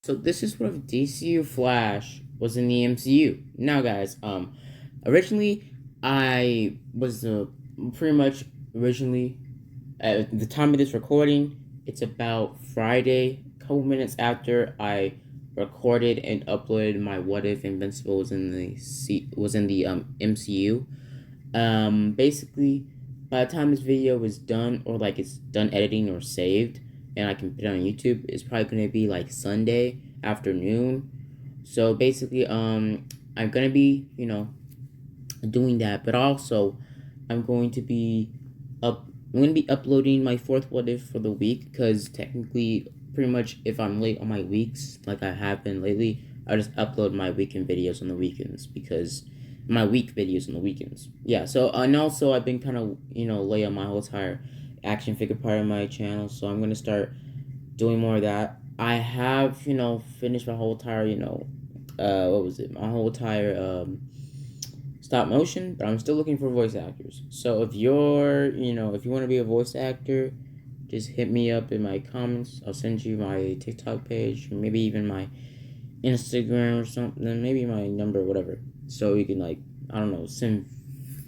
So this is what if DCU Flash was in the MCU. Now, guys, originally I was pretty much originally at the time of this recording, it's about Friday, a couple minutes after I recorded and uploaded my What If Invincible was in the MCU. Basically, by the time this video is done, or like it's done editing or saved, and I can put it on YouTube, it's probably gonna be like Sunday afternoon. So basically, I'm gonna be, doing that, but also I'm going to be I'm gonna be uploading my fourth What If for the week, because technically, pretty much, if I'm late on my weeks, like I have been lately, I just upload my weekend videos on the weekends, because my week videos on the weekends. Yeah, so, and also I've been kind of, lay on my whole entire action figure part of my channel, so I'm going to start doing more of that. I have, finished my whole entire, what was it? My whole entire, stop motion, but I'm still looking for voice actors. So if you're, if you want to be a voice actor, just hit me up in my comments. I'll send you my TikTok page, or maybe even my Instagram or something, maybe my number, whatever. So you can, like, I don't know, send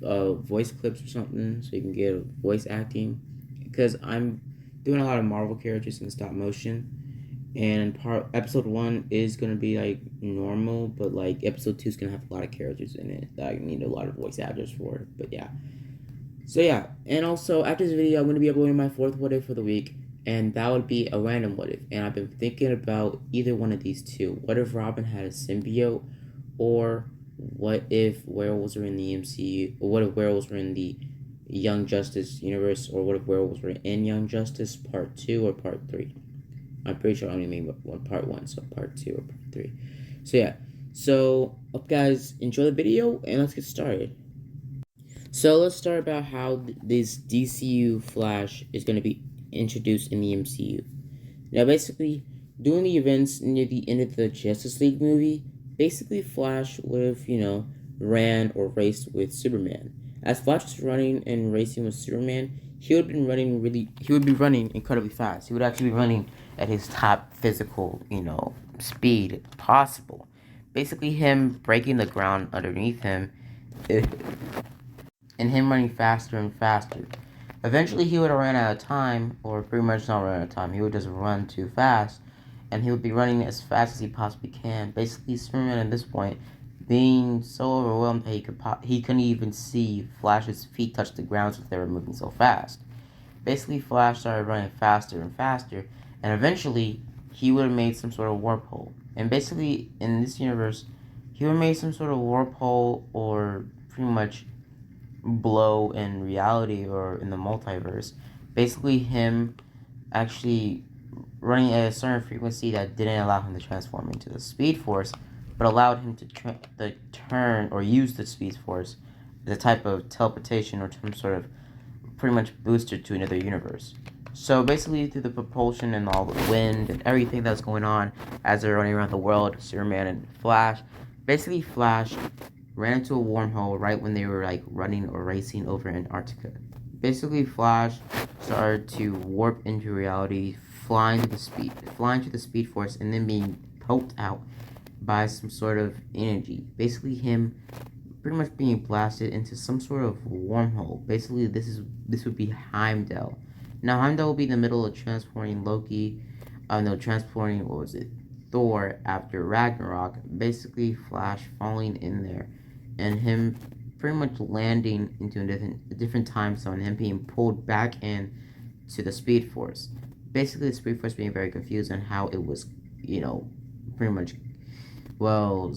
voice clips or something, so you can get voice acting. Because I'm doing a lot of Marvel characters in stop motion, and episode 1 is gonna be like normal, but like episode 2 is gonna have a lot of characters in it that I need a lot of voice actors for. But yeah. So yeah, and also after this video, I'm gonna be uploading my fourth What If for the week, and that would be a random What If. And I've been thinking about either one of these two. What if Robin had a symbiote, or what if werewolves were in the MCU, or what if werewolves were in the Young Justice universe, or what if werewolves were in Young Justice Part 2 or Part 3? I'm pretty sure I only made part 1, so Part 2 or Part 3. So yeah, so hope guys enjoy the video, and let's get started. So let's start about how this DCU Flash is going to be introduced in the MCU. Now, basically, during the events near the end of the Justice League movie, basically Flash would have, ran or raced with Superman. As Flash was running and racing with Superman, he would be running incredibly fast. He would actually be running at his top physical, speed possible. Basically, him breaking the ground underneath him, and him running faster and faster. Eventually, he would have ran out of time, or pretty much not run out of time. He would just run too fast, and he would be running as fast as he possibly can. Basically, Superman at this point being so overwhelmed that he couldn't even see Flash's feet touch the ground since they were moving so fast. Basically, Flash started running faster and faster, and eventually, he would have made some sort of warp hole. And basically, in this universe, he would have made some sort of warp hole, or pretty much blow in reality or in the multiverse. Basically, him actually running at a certain frequency that didn't allow him to transform into the Speed Force, but allowed him to turn or use the Speed Force as a type of teleportation or some sort of pretty much booster to another universe. So basically, through the propulsion and all the wind and everything that's going on as they're running around the world, Superman and Flash, basically Flash ran into a wormhole right when they were like running or racing over Antarctica. Basically, Flash started to warp into reality, flying to the Speed Force, and then being poked out by some sort of energy. Basically, him pretty much being blasted into some sort of wormhole. Basically, this would be Heimdall. Now, Heimdall will be in the middle of transporting Loki. Transporting, what was it? Thor after Ragnarok. Basically, Flash falling in there, and him pretty much landing into a different time zone, and him being pulled back in to the Speed Force. Basically, the Speed Force being very confused on how it was, pretty much, well,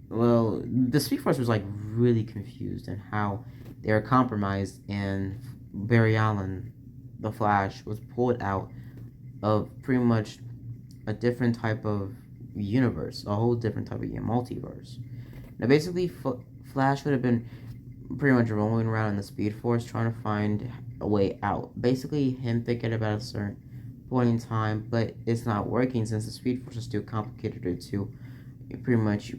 the Speed Force was like really confused and how they were compromised, and Barry Allen, the Flash, was pulled out of pretty much a different type of universe, a whole different type of multiverse. Now, basically, Flash would have been pretty much rolling around in the Speed Force trying to find a way out. Basically, him thinking about a certain point in time, but it's not working since the Speed Force is too complicated to pretty much,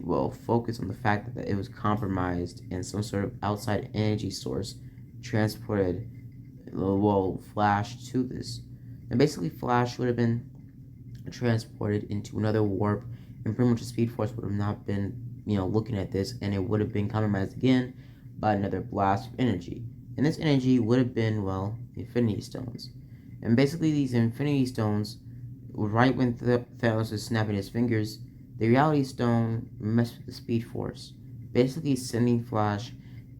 focus on the fact that it was compromised and some sort of outside energy source transported, Flash to this. And basically, Flash would have been transported into another warp, and pretty much the Speed Force would have not been, looking at this, and it would have been compromised again by another blast of energy. And this energy would have been, well, the Infinity Stones. And basically, these Infinity Stones, right when Thanos was snapping his fingers, the Reality Stone messed with the Speed Force, basically sending Flash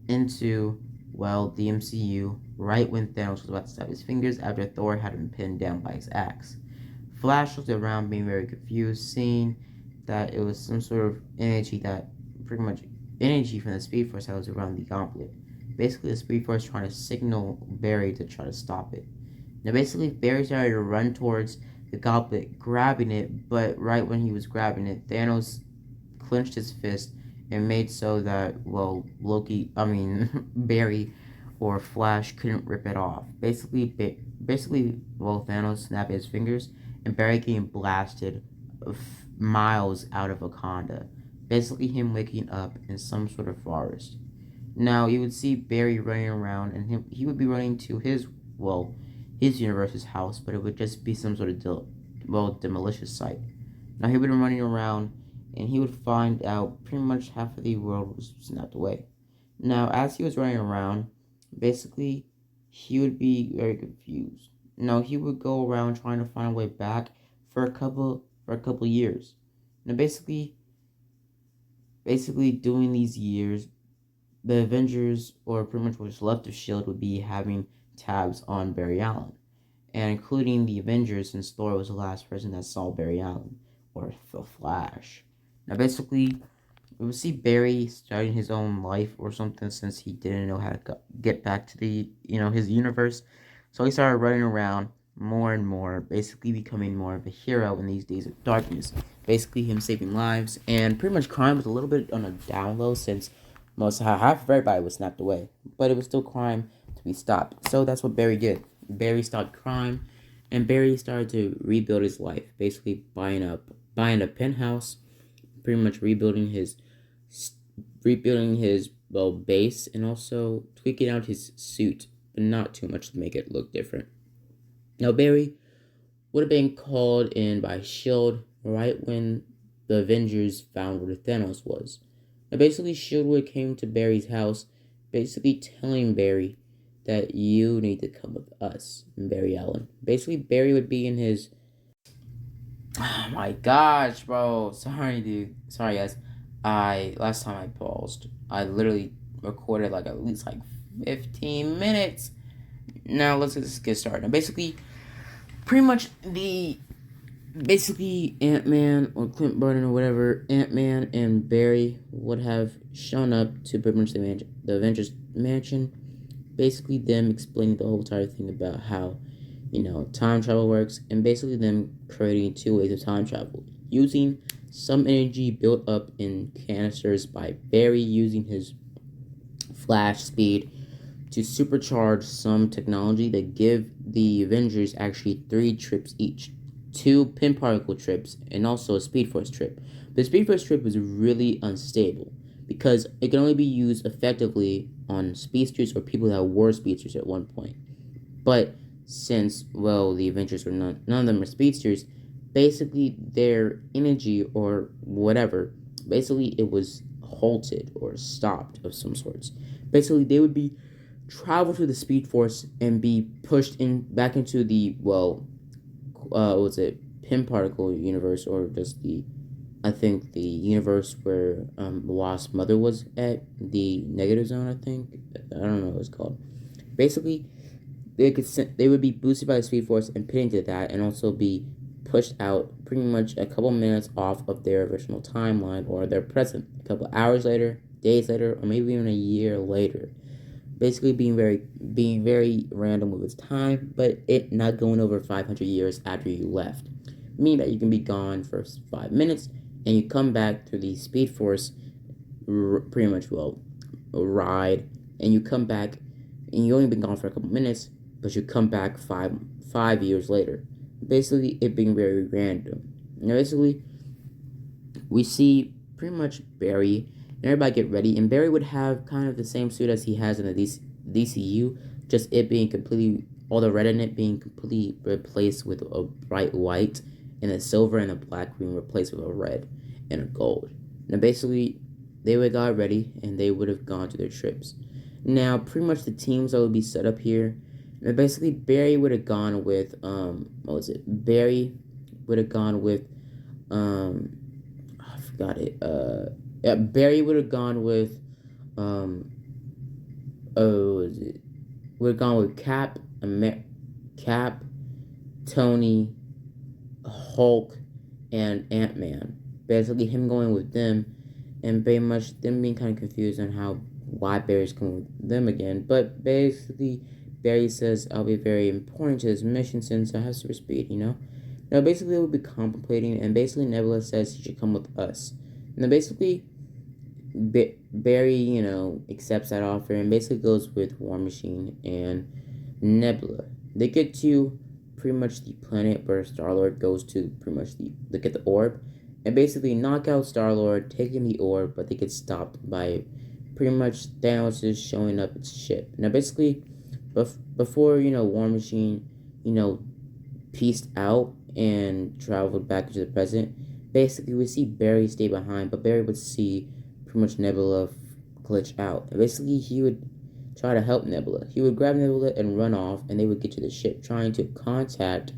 into, well, the MCU right when Thanos was about to snap his fingers after Thor had him pinned down by his axe. Flash looked around being very confused, seeing that it was some sort of energy that pretty much energy from the Speed Force that was around the gauntlet. Basically, the Speed Force trying to signal Barry to try to stop it. Now, basically, Barry started to run towards the gauntlet, grabbing it, but right when he was grabbing it, Thanos clenched his fist and made so that, well, Barry or Flash couldn't rip it off. Basically, Thanos snapped his fingers and Barry getting blasted miles out of Wakanda. Basically, him waking up in some sort of forest. Now, you would see Barry running around, and he would be running to his universe's house, but it would just be some sort of demolition site. Now, he would be running around, and he would find out pretty much half of the world was snapped away. Now, as he was running around, basically, he would be very confused. Now, he would go around trying to find a way back for a couple years. Now, basically during these years, the Avengers, or pretty much what's left of S.H.I.E.L.D., would be having tabs on Barry Allen, and including the Avengers, since Thor was the last person that saw Barry Allen, or the Flash. Now, basically, we would see Barry starting his own life or something, since he didn't know how to get back to the, his universe. So he started running around more and more, basically becoming more of a hero in these days of darkness. Basically, him saving lives, and pretty much crime was a little bit on a down low, since half of everybody was snapped away, but it was still crime to be stopped. So that's what Barry did. Barry stopped crime, and Barry started to rebuild his life, basically buying a penthouse, pretty much rebuilding his base, and also tweaking out his suit, but not too much to make it look different. Now, Barry would have been called in by S.H.I.E.L.D. right when the Avengers found where Thanos was. Now, basically, S.H.I.E.L.D. would have came to Barry's house, basically telling Barry that you need to come with us, Barry Allen. Basically, Barry would be in his... Oh my gosh, bro. Sorry, dude. Sorry, guys. Last time I paused, I literally recorded at least 15 minutes. Now, let's just get started. Now, basically Ant-Man or Clint Barton or whatever, Ant-Man and Barry would have shown up to pretty much the Avengers mansion. Basically, them explaining the whole entire thing about how, time travel works, and basically them creating two ways of time travel, using some energy built up in canisters by Barry using his Flash speed to supercharge some technology that give the Avengers actually 3 trips each. 2 pin particle trips, and also a Speed Force trip. The Speed Force trip was really unstable, because it can only be used effectively on speedsters or people that were speedsters at one point. But since, the Avengers were none of them are speedsters, basically their energy or whatever, basically it was halted or stopped of some sorts. Basically, they would be travel through the Speed Force and be pushed back into the pin particle universe, or just the universe where Wasp's mother was at, the negative zone. I don't know what it's called. Basically, they would be boosted by the Speed Force and put into that, and also be pushed out pretty much a couple minutes off of their original timeline or their present, a couple hours later, days later, or maybe even a year later. Basically, being very random with its time, but it not going over 500 years after you left. Meaning that you can be gone for 5 minutes, and you come back through the Speed Force, pretty much ride, and you come back, and you only been gone for a couple minutes, but you come back 5 years later. Basically, it being very random. Now, basically, we see pretty much Barry. Everybody get ready, and Barry would have kind of the same suit as he has in the DCU, just it being completely all the red in it being completely replaced with a bright white, and the silver and the black being replaced with a red and a gold. Now basically, they would have got ready and they would have gone to their trips. Now pretty much the teams that would be set up here. And basically Barry would have gone with what was it? Barry would have gone with I forgot it. Yeah, Barry would have gone with oh, what was it? Would have gone with Cap, Tony, Hulk, and Ant-Man. Basically, him going with them, and very much them being kind of confused on why Barry's coming with them again. But basically, Barry says, I'll be very important to this mission since I have super speed, you know? Now, basically, we'll be contemplating, and basically, Nebula says he should come with us. Now, basically, Barry, you know, accepts that offer and basically goes with War Machine and Nebula. They get to pretty much the planet where Star-Lord goes to pretty much look at the orb and basically knock out Star-Lord, taking the orb, but they get stopped by pretty much Thanos just showing up its ship. Now, basically, before, you know, War Machine, you know, pieced out and traveled back into the present, basically, we see Barry stay behind, but Barry would see pretty much Nebula glitch out. And basically, he would try to help Nebula. He would grab Nebula and run off, and they would get to the ship, trying to contact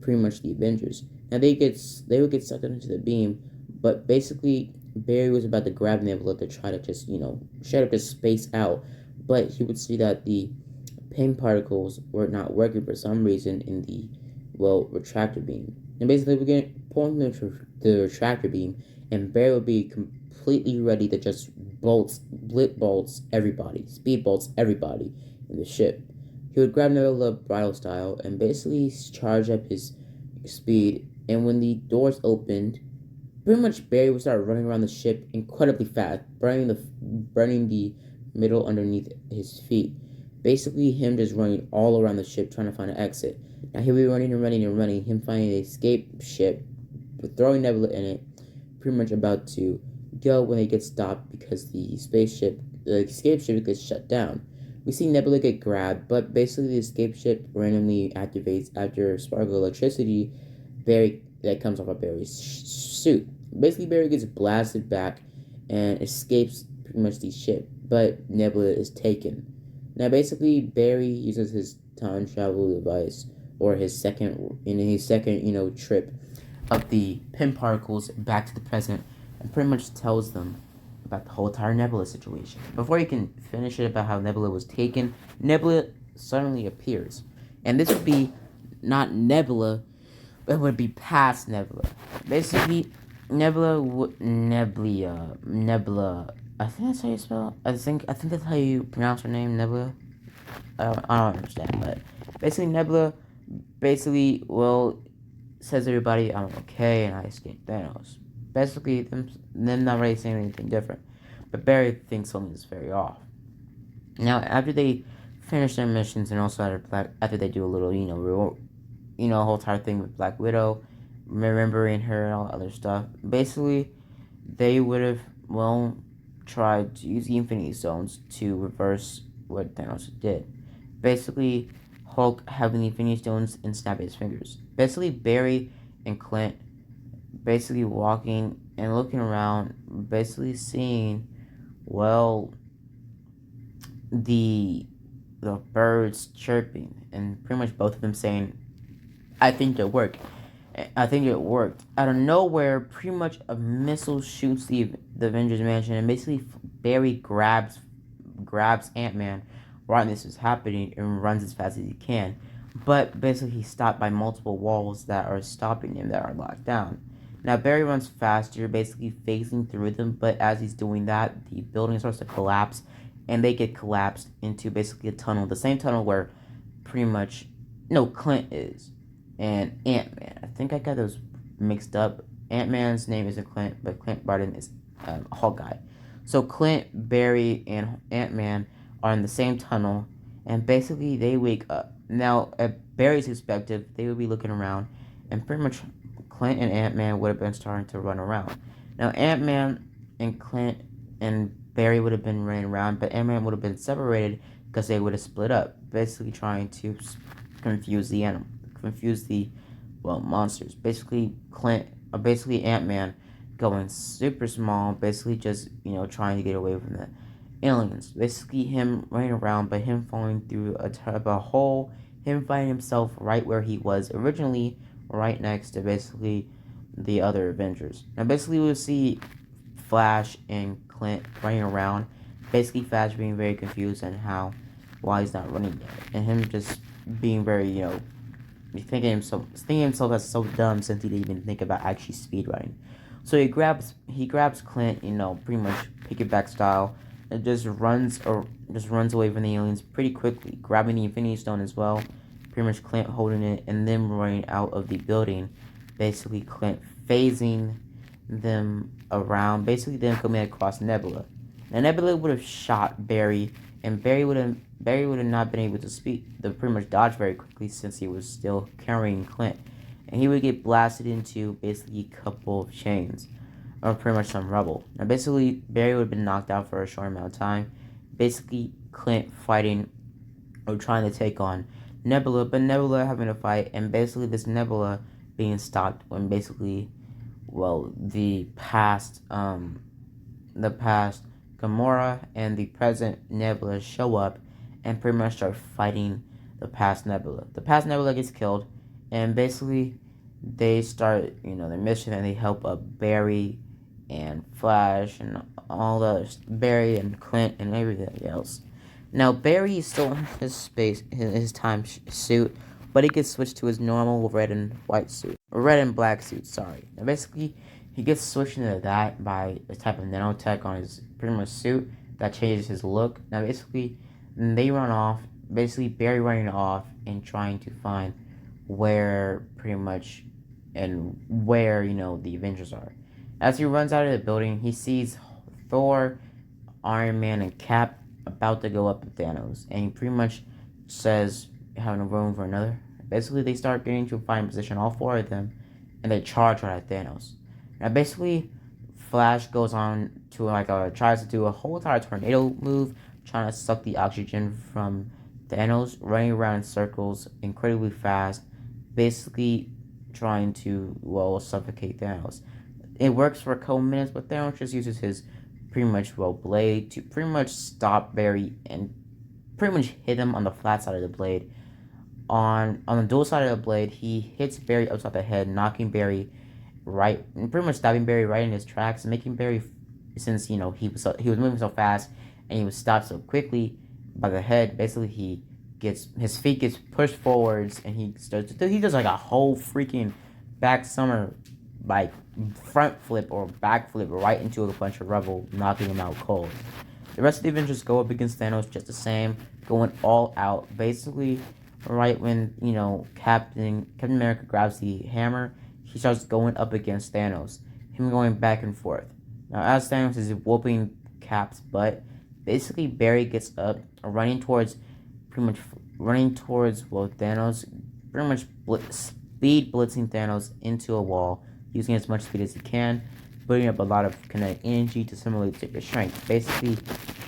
pretty much the Avengers. Now, they would get sucked into the beam, but basically, Barry was about to grab Nebula to try to just, you know, straight up just space out, but he would see that the pain particles were not working for some reason in the, well, retractor beam. And basically, we're going to pull the retractor beam, and Barry would be completely ready to just speed bolts everybody in the ship. He would grab Nebula bridle style and basically charge up his speed, and when the doors opened, pretty much Barry would start running around the ship incredibly fast, burning the middle underneath his feet. Basically, him just running all around the ship trying to find an exit. Now, he'll be running, him finding an escape ship, throwing Nebula in it, pretty much about to go when they get stopped because the escape ship gets shut down. We see Nebula get grabbed, but basically the escape ship randomly activates after a spark of electricity that comes off of Barry's suit. Basically, Barry gets blasted back and escapes pretty much the ship, but Nebula is taken. Now, basically, Barry uses his time travel device, or his second trip of the pin particles back to the present, and pretty much tells them about the whole entire Nebula situation. Before you can finish it about how Nebula was taken, Nebula suddenly appears. And this would be not Nebula, but it would be past Nebula. Basically, Nebula, I think that's how you spell it. I think that's how you pronounce her name, Nebula. I don't understand, but basically Nebula, says to everybody, I'm okay, and I escaped Thanos. Basically, them not really saying anything different. But Barry thinks something is very off. Now, after they finish their missions, and also after they do a little, whole entire thing with Black Widow, remembering her and all other stuff, basically, they would have, tried to use the Infinity Stones to reverse what Thanos did. Basically, Hulk having the Infinity Stones and snapping his fingers. Basically, Barry and Clint basically walking and looking around, basically seeing, the birds chirping, and pretty much both of them saying, I think it worked. Out of nowhere, pretty much a missile shoots the Avengers Mansion, and basically Barry grabs Ant-Man while this is happening and runs as fast as he can. But basically he's stopped by multiple walls that are stopping him, that are locked down. Now Barry runs faster, basically phasing through them, but as he's doing that, the building starts to collapse, and they get collapsed into basically a tunnel, the same tunnel where Clint is. And Ant-Man. I think I got those mixed up. Ant-Man's name isn't Clint, but Clint Barton is Hawkeye. So Clint, Barry, and Ant-Man are in the same tunnel, and basically they wake up. Now, at Barry's perspective, they would be looking around, and pretty much Clint and Ant-Man would have been starting to run around. Now, Ant-Man and Clint and Barry would have been running around, but Ant-Man would have been separated because they would have split up, basically trying to confuse the animal, confuse the monsters. Basically Ant-Man going super small, basically just trying to get away from the aliens. Basically him running around, but him falling through a type of a hole. Him finding himself right where he was originally, right next to basically the other Avengers. Now basically we'll see Flash and Clint running around. Basically Flash being very confused on why he's not running yet, and him just being very thinking himself as so dumb since he didn't even think about actually speed running. So he grabs Clint, pretty much piggyback style, and just runs away from the aliens pretty quickly, grabbing the Infinity Stone as well. Pretty much Clint holding it and then running out of the building. Basically Clint phasing them around, basically them coming across Nebula. Now Nebula would have shot Barry, and Barry would have not been able to pretty much dodge very quickly since he was still carrying Clint, and he would get blasted into basically a couple of chains, or pretty much some rubble. Now basically Barry would have been knocked out for a short amount of time. Basically Clint fighting or trying to take on Nebula, but Nebula having to fight, and basically this Nebula being stopped when basically the past Gamora and the present Nebula show up and pretty much start fighting the past Nebula. The past Nebula gets killed, and basically they start their mission, and they help up Barry and Flash and all the others, Barry and Clint and everything else. Now Barry is still in his time suit, but he gets switched to his normal red and black suit. Sorry. Now basically he gets switched into that by a type of nanotech on his pretty much suit that changes his look. Now basically they run off. Basically Barry running off and trying to find where the Avengers are. As he runs out of the building, he sees Thor, Iron Man, and Cap about to go up with Thanos, and he pretty much says, having room for another. Basically, they start getting to a fighting position, all four of them, and they charge right at Thanos. Now, basically, Flash goes on to tries to do a whole entire tornado move, trying to suck the oxygen from Thanos, running around in circles incredibly fast, basically trying to suffocate Thanos. It works for a couple minutes, but Thanos just uses his pretty much blade to pretty much stop Barry and pretty much hit him on the flat side of the blade. On the dual side of the blade, he hits Barry upside the head, knocking Barry right, pretty much stopping Barry right in his tracks, making Barry, since he was moving so fast and he was stopped so quickly by the head. Basically, his feet gets pushed forwards, and he does like a whole freaking front flip or back flip right into a bunch of rubble, knocking him out cold. The rest of the Avengers go up against Thanos just the same, going all out. Basically, right when Captain America grabs the hammer, he starts going up against Thanos, him going back and forth. Now, as Thanos is whooping Cap's butt, basically Barry gets up, running towards Thanos, pretty much speed blitzing Thanos into a wall, using as much speed as he can, putting up a lot of kinetic energy to simulate super strength, basically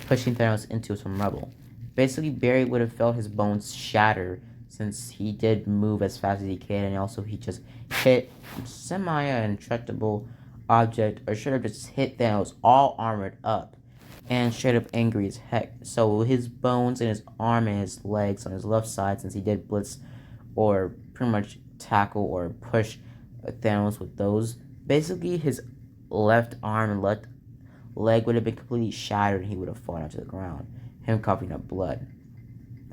pushing Thanos into some rubble. Basically, Barry would have felt his bones shatter since he did move as fast as he can, and also he just hit semi-indestructible object, or should have just hit Thanos all armored up and straight up angry as heck. So his bones in his arm and his legs on his left side, since he did blitz or pretty much tackle or push Thanos with those, basically his left arm and left leg would have been completely shattered, and he would have fallen onto the ground, him coughing up blood.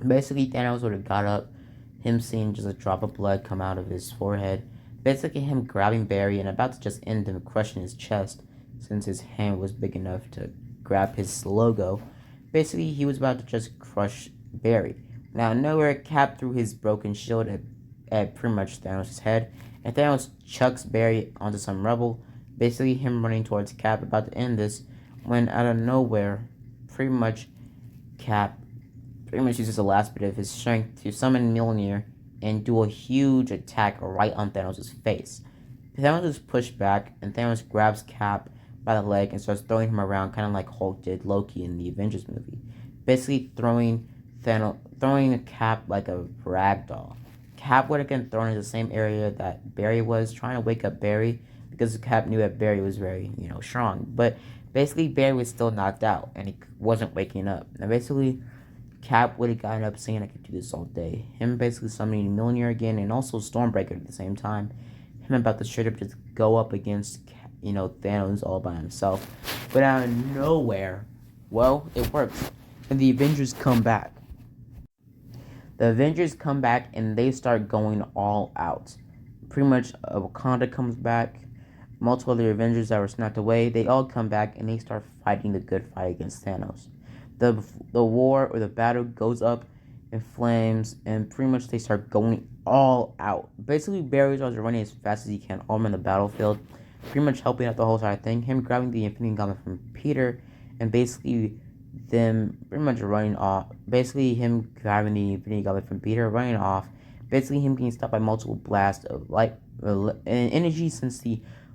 Basically Thanos would have got up, him seeing just a drop of blood come out of his forehead, basically him grabbing Barry and about to just end him crushing his chest, since his hand was big enough to grab his logo. Basically he was about to just crush Barry. Now nowhere, Cap threw his broken shield at pretty much Thanos' head, and Thanos chucks Barry onto some rubble, basically him running towards Cap, about to end this, when out of nowhere, pretty much Cap uses the last bit of his strength to summon Mjolnir and do a huge attack right on Thanos' face. Thanos is pushed back, and Thanos grabs Cap by the leg and starts throwing him around, kind of like Hulk did Loki in the Avengers movie. Basically throwing Cap like a rag doll. Cap would have been thrown in the same area that Barry was, trying to wake up Barry because Cap knew that Barry was very, strong. But basically, Barry was still knocked out and he wasn't waking up. Now, basically, Cap would have gotten up saying, "I could do this all day." Him basically summoning Millionaire again and also Stormbreaker at the same time. Him about to straight up just go up against, Thanos all by himself. But out of nowhere, well, it works. And the Avengers come back. The Avengers come back and they start going all out. Pretty much Wakanda comes back. Multiple other Avengers that were snapped away, they all come back and they start fighting the good fight against Thanos. The war or the battle goes up in flames and pretty much they start going all out. Basically, Barry starts running as fast as he can all on the battlefield, pretty much helping out the whole side thing. Him grabbing the Infinity Gauntlet from Peter and basically them pretty much running off. Basically, him grabbing the Infinity Gauntlet from Peter, running off. Basically, him being stopped by multiple blasts of light and energy, since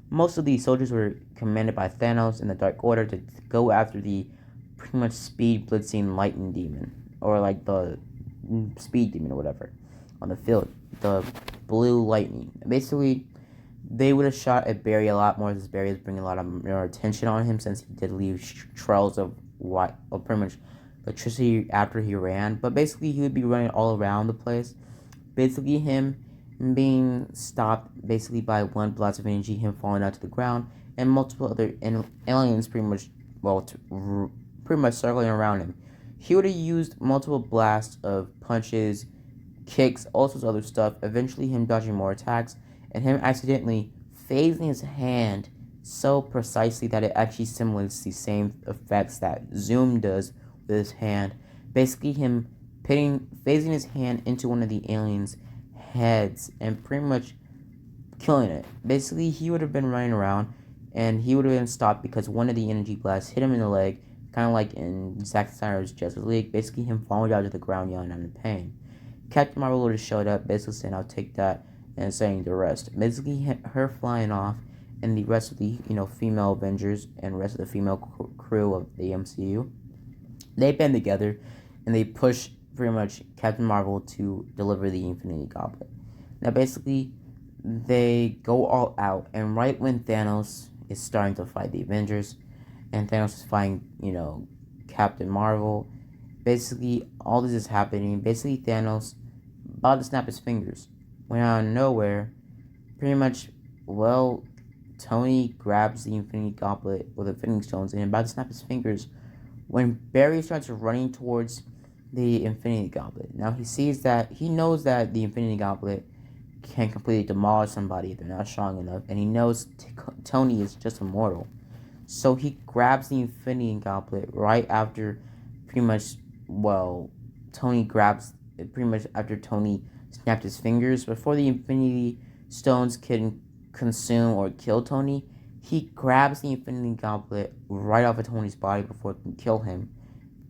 most of the soldiers were commanded by Thanos in the Dark Order to go after the pretty much speed blitzing lightning demon, or like the speed demon or whatever on the field, the blue lightning. Basically, they would have shot at Barry a lot more, since Barry is bringing a lot more attention on him, since he did leave trails of pretty much electricity after he ran. But basically, he would be running all around the place. Basically, him being stopped basically by one blast of energy, him falling out to the ground, and multiple other aliens pretty much circling around him. He would have used multiple blasts of punches, kicks, all sorts of other stuff. Eventually, him dodging more attacks, and him accidentally phasing his hand so precisely that it actually simulates the same effects that Zoom does with his hand. Basically, him phasing his hand into one of the aliens' heads and pretty much killing it. Basically, he would have been running around and he would have been stopped because one of the energy blasts hit him in the leg, kind of like in Zack Snyder's Justice League. Basically, him falling down to the ground yelling out in pain. Captain Marvel would have showed up, basically saying, "I'll take that," and saying the rest. Basically, her flying off, and the rest of the female Avengers and rest of the female crew of the MCU, they band together and they push pretty much Captain Marvel to deliver the Infinity Gauntlet. Now, basically, they go all out, and right when Thanos is starting to fight the Avengers, and Thanos is fighting, Captain Marvel, basically, all this is happening. Basically, Thanos about to snap his fingers, when out of nowhere, pretty much, Tony grabs the Infinity Gauntlet with the Infinity Stones and about to snap his fingers when Barry starts running towards the Infinity Gauntlet. Now he knows that the Infinity Gauntlet can completely demolish somebody if they're not strong enough, and he knows Tony is just immortal. So he grabs the Infinity Gauntlet right after Tony grabs it pretty much after Tony snapped his fingers. Before the Infinity Stones can consume or kill Tony, he grabs the Infinity Gauntlet right off of Tony's body before it can kill him,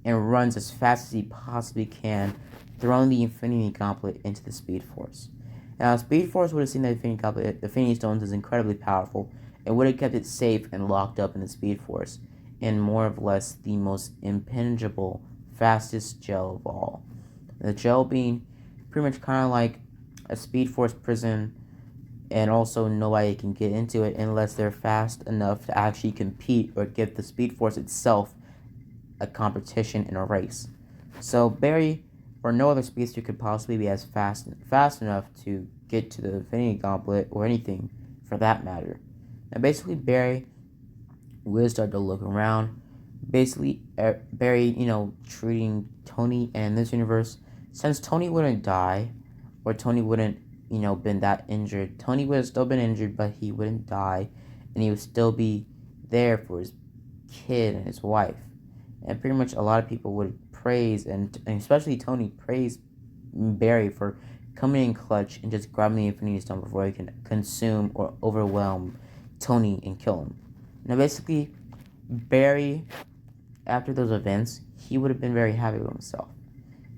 and runs as fast as he possibly can, throwing the Infinity Gauntlet into the Speed Force. Now, Speed Force would have seen that Infinity Gauntlet, the Infinity Stones, is incredibly powerful, and would have kept it safe and locked up in the Speed Force, in more or less the most impenetrable, fastest gel of all. The gel being pretty much kind of like a Speed Force prison, and also nobody can get into it unless they're fast enough to actually compete or give the Speed Force itself a competition in a race. So Barry or no other speedster could possibly be as fast enough to get to the Infinity Gauntlet, or anything for that matter. Now, basically, Barry will start to look around. Basically, Barry, treating Tony, and in this universe, since Tony wouldn't die, or Tony wouldn't, been that injured, Tony would have still been injured, but he wouldn't die, and he would still be there for his kid and his wife. And pretty much a lot of people would praise, and especially Tony, praise Barry for coming in clutch and just grabbing the Infinity Stone before he can consume or overwhelm Tony and kill him. Now, basically, Barry, after those events, he would have been very happy with himself.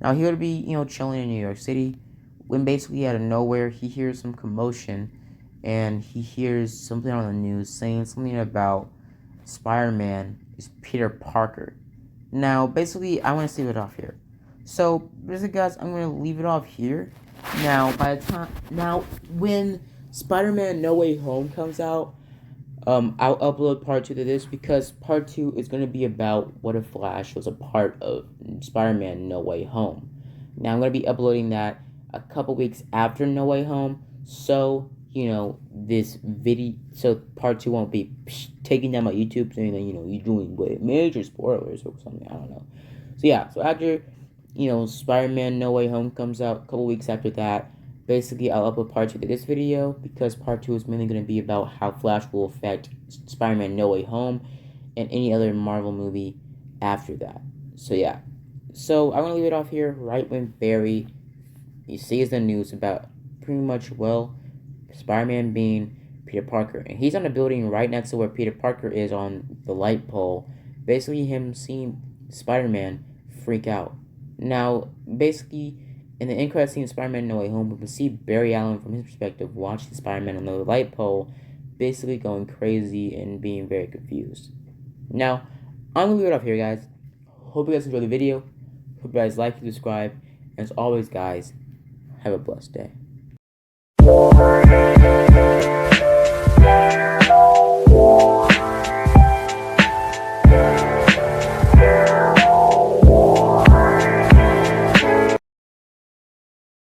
Now, he would be, chilling in New York City, when basically out of nowhere, he hears some commotion, and he hears something on the news saying something about Spider-Man is Peter Parker. Now, basically, I want to leave it off here. So, basically, guys, I'm going to leave it off here. Now when Spider-Man No Way Home comes out, I'll upload part 2 to this because part 2 is going to be about what if Flash was a part of Spider-Man No Way Home. Now I'm going to be uploading that a couple weeks after No Way Home, so this video, so part 2 won't be taking down my YouTube saying that you're doing major spoilers or something. I don't know. So yeah, so after Spider-Man No Way Home comes out a couple weeks after that. Basically, I'll upload part 2 to this video because part 2 is mainly going to be about how Flash will affect Spider-Man No Way Home and any other Marvel movie after that. So yeah. So I'm going to leave it off here right when Barry sees the news about pretty much, Spider-Man being Peter Parker. And he's on the building right next to where Peter Parker is on the light pole. Basically, him seeing Spider-Man freak out. Now, basically, in the end credit scene of Spider-Man No Way Home, we can see Barry Allen from his perspective watching Spider-Man on the light pole, basically going crazy and being very confused. Now, I'm going to leave it off here, guys. Hope you guys enjoyed the video. Hope you guys like and subscribe. And as always, guys, have a blessed day.